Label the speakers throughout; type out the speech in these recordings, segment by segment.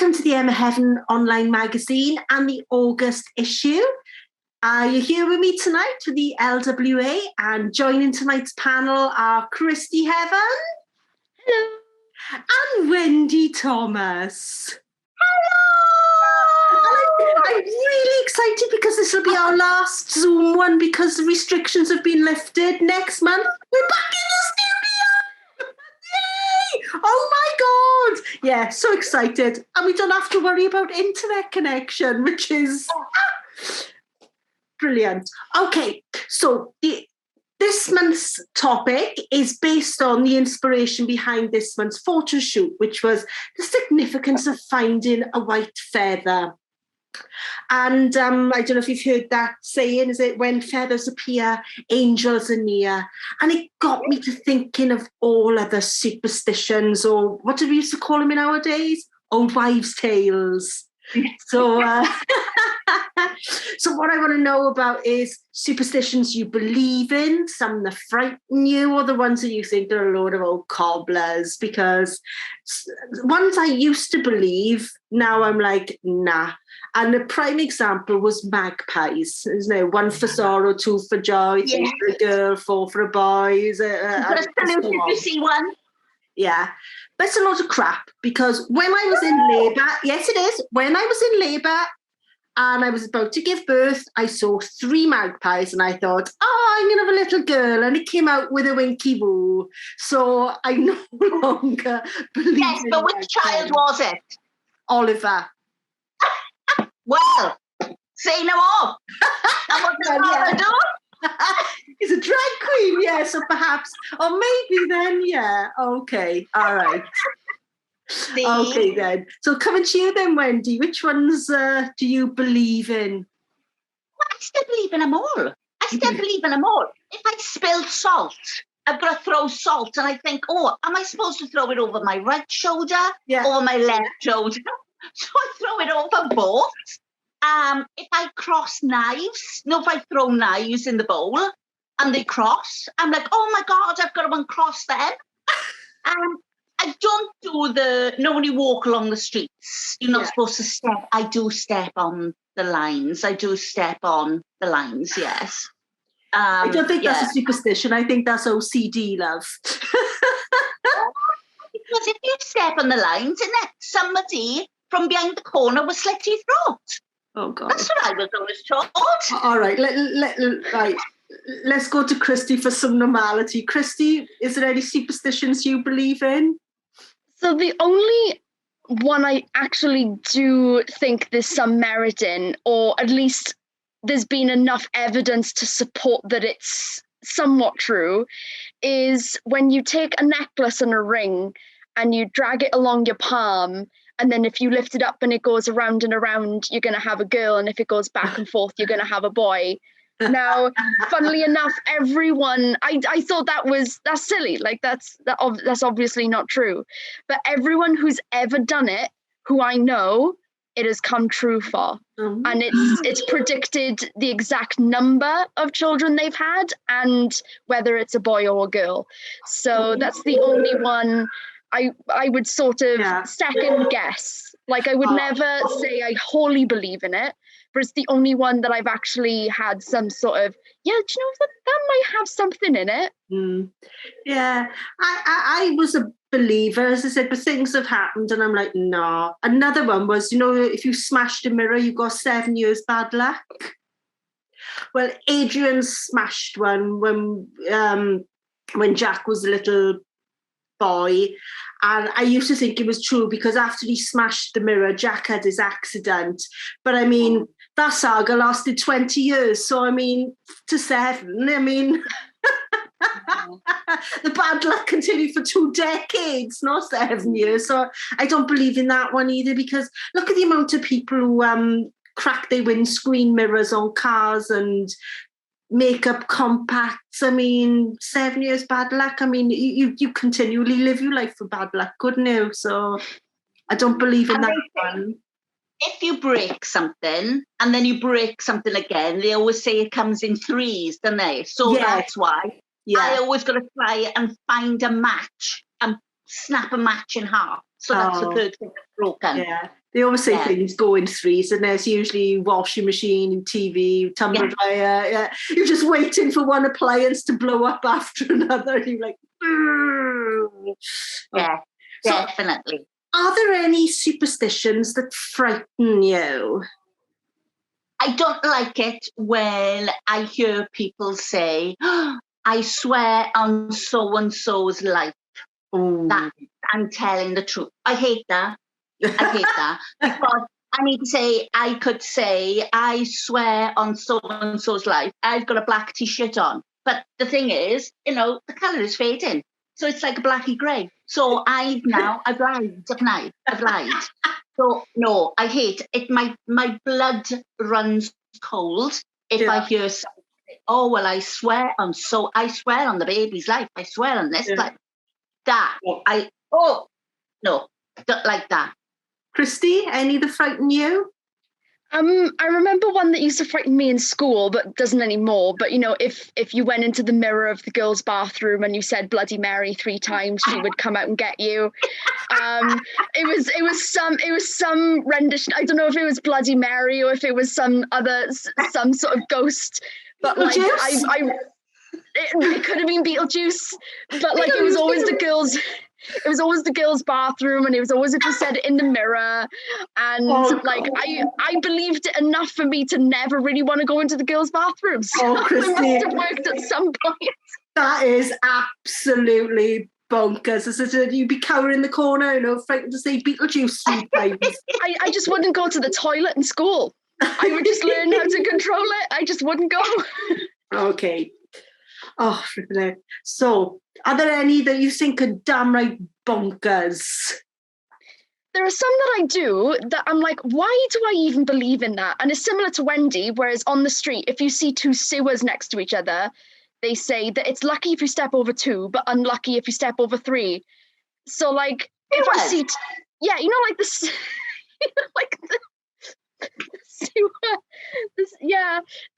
Speaker 1: Welcome to the Emma Heaven online magazine and the August issue. You're here with me tonight with the LWA, and joining tonight's panel are Christy Heaven.
Speaker 2: Hello.
Speaker 1: And Wendy Thomas.
Speaker 2: Hello.
Speaker 1: I'm really excited because this will be our last Zoom one because the restrictions have been lifted. Next month, we're back in the studio. Yay! Oh my God. Yeah, so excited. And we don't have to worry about internet connection, which is brilliant. Okay, so this month's topic is based on the inspiration behind this month's photo shoot, which was the significance of finding a white feather. And I don't know if you've heard that saying, is it when feathers appear, angels are near? And it got me to thinking of all other superstitions, or what do we used to call them nowadays? Old wives' tales. So, so what I want to know about is superstitions you believe in, some that frighten you, or the ones that you think are a load of old cobblers. Because ones I used to believe, now I'm like, nah. And a prime example was magpies, isn't it? One for sorrow, two for joy, three for a girl, four for a boy.
Speaker 2: You've got to salute if you see one.
Speaker 1: Yeah, but it's a lot of crap, because when I was in labour, yes it is, when I was in labour and I was about to give birth, I saw 3 magpies and I thought, oh, I'm going to have a little girl, and it came out with a winky woo. So I no longer believe
Speaker 2: Yes, but which
Speaker 1: magpies.
Speaker 2: child was it?
Speaker 1: Oliver.
Speaker 2: Well, say no more. And what does Oliver do?
Speaker 1: He's a drag queen, yeah, so perhaps, or maybe then, yeah, okay, all right. Okay then, so coming to you then, Wendy, which ones do you believe in?
Speaker 2: Well, I still believe in them all. If I spill salt, I've got to throw salt, and I think, oh, am I supposed to throw it over my right shoulder or my left shoulder? So I throw it over both. If I cross knives, if I throw knives in the bowl and they cross, I'm like, oh my God, I've got to uncross them. I don't do when you walk along the streets, you're not supposed to step. I do step on the lines. Yes.
Speaker 1: I don't think that's a superstition. I think that's OCD, love.
Speaker 2: Because if you step on the lines, and then somebody from behind the corner will slit your throat.
Speaker 1: Oh God.
Speaker 2: That's what I was always told.
Speaker 1: All right, right. Let's go to Christy for some normality. Christy, is there any superstitions you believe in?
Speaker 3: So the only one I actually do think there's some merit in, or at least there's been enough evidence to support that it's somewhat true, is when you take a necklace and a ring and you drag it along your palm, and then if you lift it up and it goes around and around, you're going to have a girl. And if it goes back and forth, you're going to have a boy. Now, funnily enough, everyone, I thought that's silly. Like that's obviously not true. But everyone who's ever done it, who I know, it has come true for. And it's predicted the exact number of children they've had and whether it's a boy or a girl. So that's the only one I would sort of second guess. Like I would never say I wholly believe in it, but it's the only one that I've actually had some sort of, do you know, that might have something in it.
Speaker 1: Yeah, I was a believer, as I said, but things have happened and I'm like, no. Another one was, if you smashed a mirror, you got 7 years bad luck. Well, Adrian smashed one when Jack was a little boy, and I used to think it was true because after he smashed the mirror, Jack had his accident. But I mean, that saga lasted 20 years, so I mean, to 7, I mean, the bad luck continued for 2 decades, not 7 years. So I don't believe in that one either, because look at the amount of people who crack their windscreen mirrors on cars and make up compacts. I mean, 7 years bad luck. I mean, you continually live your life for bad luck, couldn't you? So I don't believe in that one.
Speaker 2: If you break something and then you break something again, they always say it comes in 3s, don't they? So that's why I always got to try and find a match and snap a match in half. So that's the third thing that's broken.
Speaker 1: Yeah. They always say things go in threes, and there's usually washing machine, TV, tumble dryer. Yeah. You're just waiting for one appliance to blow up after another. And you're like,
Speaker 2: yeah, definitely.
Speaker 1: So, are there any superstitions that frighten you?
Speaker 2: I don't like it when I hear people say, oh, I swear on so-and-so's life that I'm telling the truth. I hate that. I hate that. Because I need to say, I could say, I swear on so-and-so's life, I've got a black T-shirt on. But the thing is, the colour is fading. So it's like a blacky grey. So I've lied. So no, I hate it. My blood runs cold if I hear something. Oh, well, I swear on the baby's life. I swear on this. Like that. No, don't like that.
Speaker 1: Christy, any that frighten you?
Speaker 3: I remember one that used to frighten me in school, but doesn't anymore. But if you went into the mirror of the girls' bathroom and you said Bloody Mary 3 times, she would come out and get you. It was some rendition. I don't know if it was Bloody Mary or if it was some sort of ghost. But like it could have been Beetlejuice. But like it was always the girls. It was always the girls' bathroom, and it was always if you said it in the mirror. And I believed it enough for me to never really want to go into the girls' bathrooms.
Speaker 1: Oh, Christy,
Speaker 3: it must have worked at some point.
Speaker 1: That is absolutely bonkers. As I said, you'd be cowering in the corner, frightened to say Beetlejuice 3 times.
Speaker 3: I just wouldn't go to the toilet in school. I would just learn how to control it. I just wouldn't go.
Speaker 1: Okay. Oh, so are there any that you think are damn right bonkers?
Speaker 3: There are some that I do that I'm like, why do I even believe in that? And it's similar to Wendy, whereas on the street, if you see 2 sewers next to each other, they say that it's lucky if you step over 2, but unlucky if you step over 3. So like, if I see, like this, like the sewer,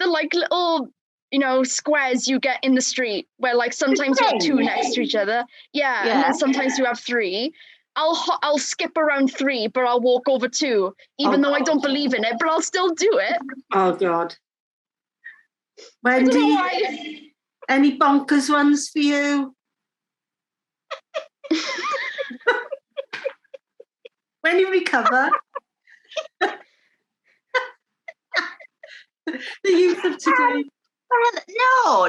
Speaker 3: the like little, squares you get in the street where like sometimes you have 2 next to each other. And then sometimes you have 3. I'll skip around 3, but I'll walk over 2, even though I don't believe in it, but I'll still do it.
Speaker 1: Oh God. Wendy, any bonkers ones for you? When you recover. The youth of today.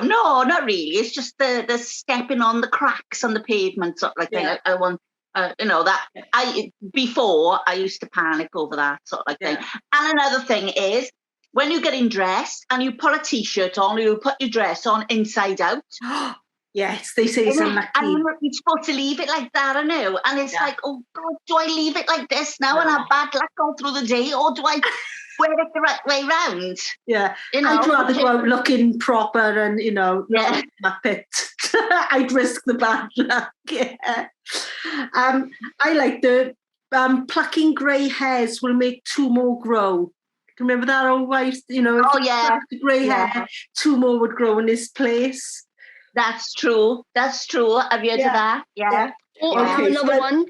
Speaker 2: No, not really. It's just the stepping on the cracks on the pavement, sort of like thing. I want, that. Before I used to panic over that sort of like thing. And another thing is when you're getting dressed and you put a T-shirt on, or you put your dress on inside out.
Speaker 1: Yes, they say it's unlucky.
Speaker 2: And you're supposed to leave it like that, I know. And it's like, oh God, do I leave it like this now and have bad luck all through the day, or do I wear it the right way round?
Speaker 1: Yeah, I'd rather go out looking proper and, Muppet. I'd risk the bad luck. Yeah. I like the plucking grey hairs will make 2 more grow. Remember that old wife? If the grey hair, 2 more would grow in this place.
Speaker 2: That's true. Have you heard of that? Yeah.
Speaker 3: I have another one.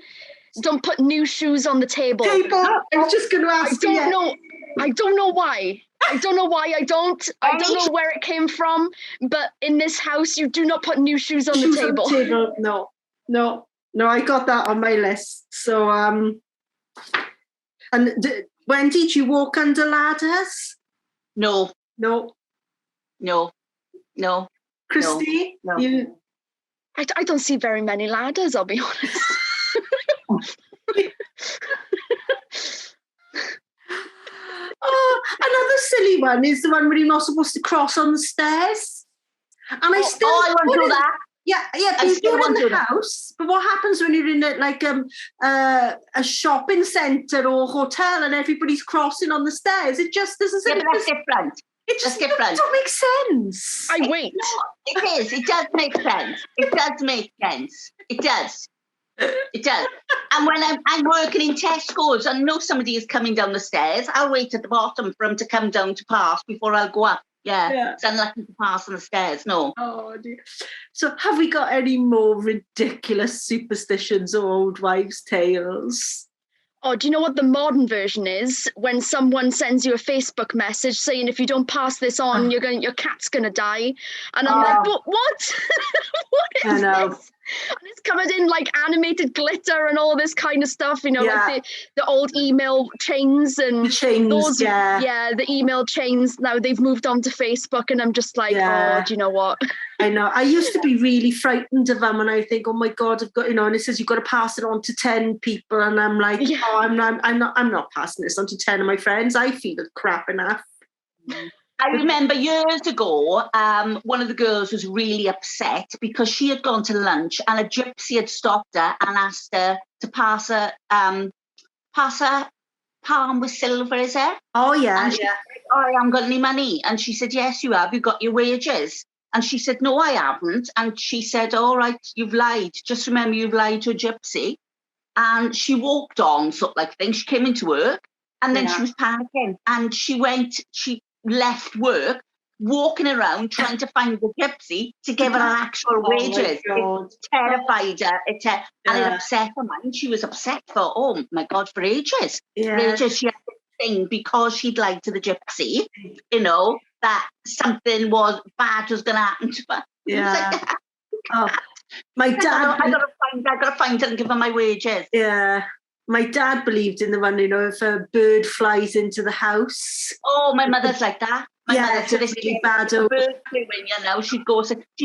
Speaker 3: Don't put new shoes on the table.
Speaker 1: I was just going to ask you.
Speaker 3: I don't know why. I don't know why I don't. I don't know where it came from. But in this house, you do not put new shoes on the table.
Speaker 1: No. I got that on my list. So, when did you walk under ladders?
Speaker 2: No.
Speaker 1: Christy,
Speaker 2: no.
Speaker 3: I don't see very many ladders, I'll be honest.
Speaker 1: Another silly one is the one where you're not supposed to cross on the stairs. And I
Speaker 2: won't do that.
Speaker 1: Yeah, but you do it in the house. But what happens when you're in a shopping centre or hotel and everybody's crossing on the stairs? It just doesn't.
Speaker 2: That's different.
Speaker 1: It just doesn't make sense.
Speaker 3: I wait.
Speaker 2: No, it is. It does make sense. It does. And when I'm working in Tesco's and I know somebody is coming down the stairs, I'll wait at the bottom for them to come down to pass before I'll go up. Yeah. It's unlucky to pass on the stairs. No.
Speaker 1: Oh dear. So have we got any more ridiculous superstitions or old wives' tales?
Speaker 3: Oh, do you know what the modern version is? When someone sends you a Facebook message saying if you don't pass this on, your cat's gonna die. And I'm like, what? What is this? And it's covered in like animated glitter and all this kind of stuff, like the old email chains and the email chains. Now they've moved on to Facebook, and I'm just like, oh, do you know what?
Speaker 1: I know. I used to be really frightened of them, and I think, oh my God, I've got, and it says you've got to pass it on to 10 people, and I'm like, oh, I'm not passing this on to 10 of my friends. I feel crap enough.
Speaker 2: I remember years ago, one of the girls was really upset because she had gone to lunch and a gypsy had stopped her and asked her to pass her palm with silver, is it?
Speaker 1: Oh, yeah,
Speaker 2: and she said, oh, I haven't got any money. And she said, yes, you have. You got your wages. And she said, no, I haven't. And she said, all right, you've lied. Just remember, you've lied to a gypsy. And she walked on, sort of like thing. She came into work and then she was panicking. And she left work, walking around trying to find the gypsy to give her actual wages. It terrified her. And it upset her mind. She was upset for, oh my God, for ages. For ages, she had to thing because she'd lied to the gypsy, that something bad was going to happen to her.
Speaker 1: Yeah. My dad.
Speaker 2: I gotta find her and give her my wages.
Speaker 1: Yeah. My dad believed in the one, if a bird flies into the house.
Speaker 2: Oh, my mother's like that. My mother to this day,
Speaker 1: bad.
Speaker 2: A bird flew in, she'd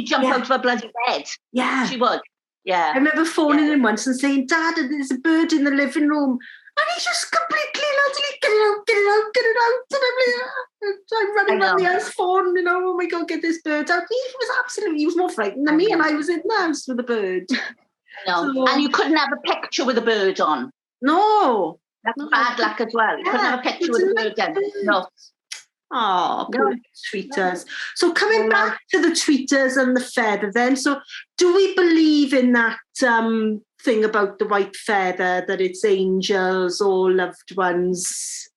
Speaker 2: jump out of her bloody bed.
Speaker 1: Yeah.
Speaker 2: She would. Yeah.
Speaker 1: I remember phoning him once and saying, Dad, there's a bird in the living room. And he just completely get it out. And I'm running around the house phone, oh my God, get this bird out. He was more frightened than me, and I was in the house with a bird.
Speaker 2: No. So, and you couldn't have a picture with a bird on.
Speaker 1: No.
Speaker 2: That's bad luck as well. You couldn't have a picture with a bird on. No.
Speaker 1: Oh, poor tweeters. So coming back to the tweeters and the feather then, so do we believe in that thing about the white feather, that it's angels or loved ones?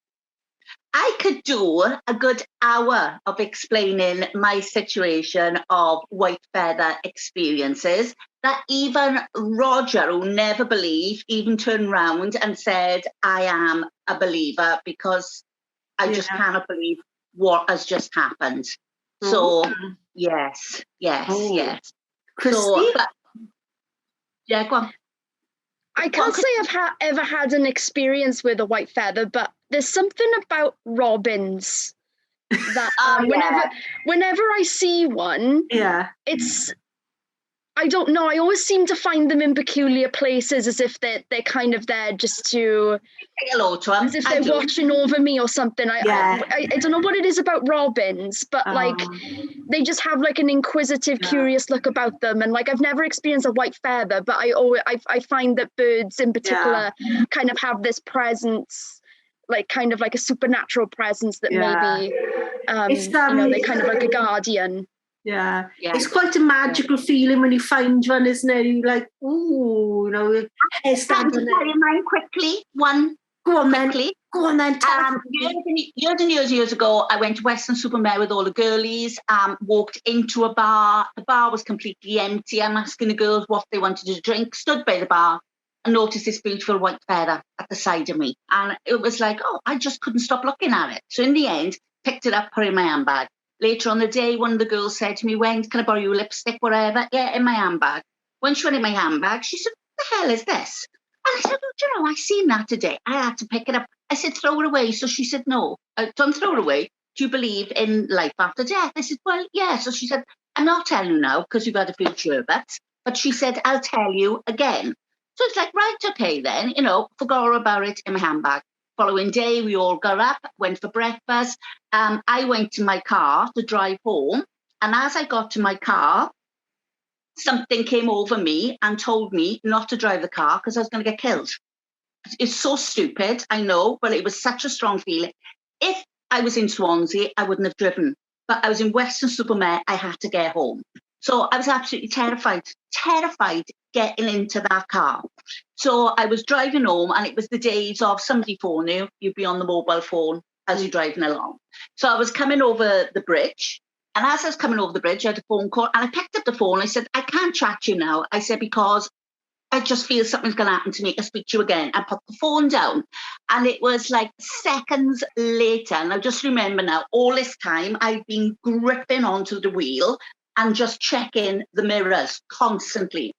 Speaker 2: I could do a good hour of explaining my situation of white feather experiences, that even Roger, who never believed, even turned round and said, I am a believer because I just cannot believe what has just happened. So, yes.
Speaker 1: Christy?
Speaker 2: So, go on.
Speaker 3: I can't say I've ever had an experience with a white feather, but there's something about robins that whenever I see one, it's, I don't know, I always seem to find them in peculiar places, as if they're kind of there just to
Speaker 2: say hello to them,
Speaker 3: as if they're watching over me or something. I don't know what it is about robins, but like they just have like an inquisitive, curious look about them. And like I've never experienced a white feather, but I find that birds in particular kind of have this presence, like kind of like a supernatural presence that maybe they're kind of like a guardian.
Speaker 1: Yeah, it's quite a magical feeling when you find one, isn't it? You're like, ooh,
Speaker 2: Can I tell you mine quickly? Go on then. Years ago, I went to Weston-super-Mare with all the girlies, walked into a bar. The bar was completely empty. I'm asking the girls what they wanted to drink, stood by the bar and noticed this beautiful white feather at the side of me. And it was like, I just couldn't stop looking at it. So in the end, picked it up, put it in my handbag. Later on the day, one of the girls said to me, can I borrow your lipstick, whatever? Yeah, in my handbag. When she went in my handbag, she said, what the hell is this? And I said, I seen that today. I had to pick it up. I said, throw it away. So she said, no, don't throw it away. Do you believe in life after death? I said, well, yeah. So she said, I'm not telling you now because you've had a few sherbets. But she said, I'll tell you again. So it's like, right, okay then, forgot all about it in my handbag. Following day, we all got up, went for breakfast. I went to my car to drive home. And as I got to my car, something came over me and told me not to drive the car because I was going to get killed. It's so stupid, I know, but it was such a strong feeling. If I was in Swansea, I wouldn't have driven. But I was in Weston-super-Mare, I had to get home. So I was absolutely terrified getting into that car. So I was driving home, and it was the days of somebody phone you, you'd be on the mobile phone as you're driving along. So I was coming over the bridge, and as I was coming over the bridge, I had a phone call, and I picked up the phone. I said, I can't chat to you now. I said, because I just feel something's going to happen to me. I can speak to you again. I put the phone down. And it was like seconds later. And I just remember now, all this time, I've been gripping onto the wheel and just checking the mirrors constantly.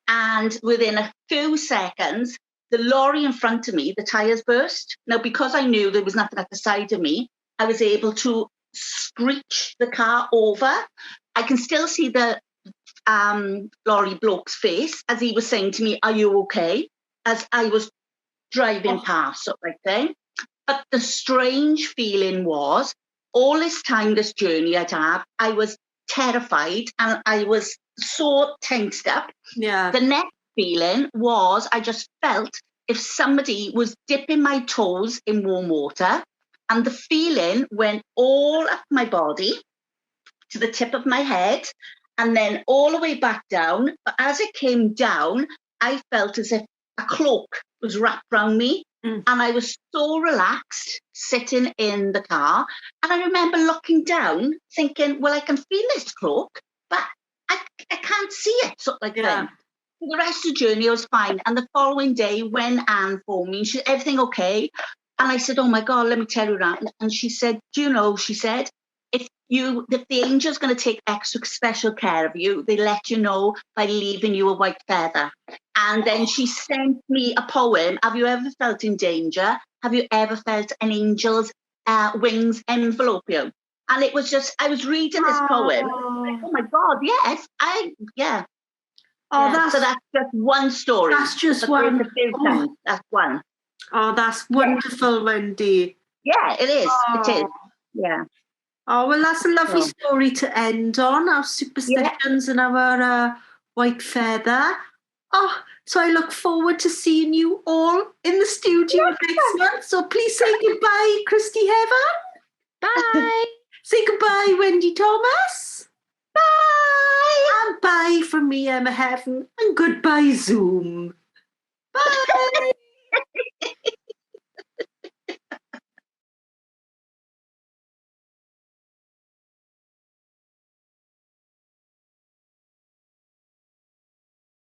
Speaker 2: And within a few seconds, the lorry in front of me, the tyres burst. Now, because I knew there was nothing at the side of me, I was able to screech the car over. I can still see the lorry bloke's face as he was saying to me, "Are you okay?" as I was driving past, sort of like thing. But the strange feeling was, all this time, this journey I'd had, I was terrified and I was so tensed up.
Speaker 1: Yeah.
Speaker 2: The next feeling was, I just felt if somebody was dipping my toes in warm water, and the feeling went all up my body to the tip of my head and then all the way back down. But as it came down, I felt as if a cloak was wrapped around me. And I was so relaxed sitting in the car. And I remember looking down thinking, well, I can feel this cloak, but I can't see it, sort of like that. For the rest of the journey, I was fine. And the following day, when Anne phoned me, she said, "Everything okay?" And I said, "Oh my God, let me tell you that." And she said, "Do you know," she said, if the angel's going to take extra special care of you, they let you know by leaving you a white feather. And then she sent me a poem. Have you ever felt in danger? Have you ever felt an angel's wings envelope you? And it was just, I was reading this poem. Like, oh my God, yes. So that's just one story.
Speaker 1: That's just one.
Speaker 2: That's one.
Speaker 1: Oh, that's wonderful, Wendy.
Speaker 2: Yeah, it is. It is. Yeah.
Speaker 1: Oh, well, that's a lovely story to end on, our superstitions and our white feather. Oh, so I look forward to seeing you all in the studio next month. So please say goodbye, Christy Heaven.
Speaker 3: Bye.
Speaker 1: Say goodbye, Wendy Thomas.
Speaker 2: Bye.
Speaker 1: And bye from me, Emma Heaven. And goodbye, Zoom. Bye.